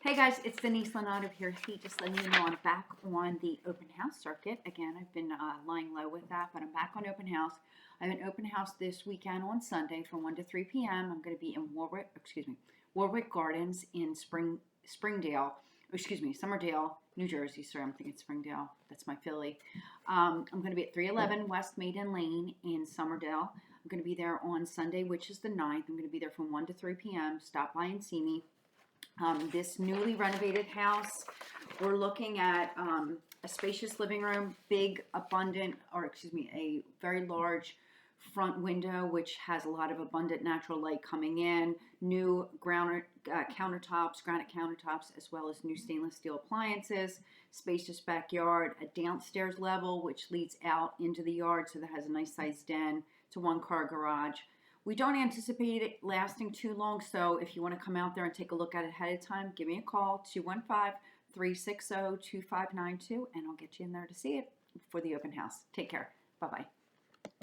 Hey guys, it's Denise Lenato here. Hey, just letting you know I'm back on the open house circuit. Again, I've been lying low with that, but I'm back on open house. I have an open house this weekend on Sunday from 1 to 3 p.m. I'm going to be in Warwick Gardens in Somerdale, New Jersey. Sorry, I'm thinking Springdale. That's my Philly. I'm going to be at 311 West Maiden Lane in Somerdale. I'm going to be there on Sunday, which is the 9th. I'm going to be there from 1 to 3 p.m. Stop by and see me. This newly renovated house, we're looking at a spacious living room, a very large front window, which has a lot of abundant natural light coming in, new granite countertops, as well as new stainless steel appliances, spacious backyard, a downstairs level, which leads out into the yard, so that has a nice sized den. It's a one-car garage. We don't anticipate it lasting too long, so if you want to come out there and take a look at it ahead of time, give me a call, 215-360-2592, and I'll get you in there to see it for the open house. Take care. Bye-bye.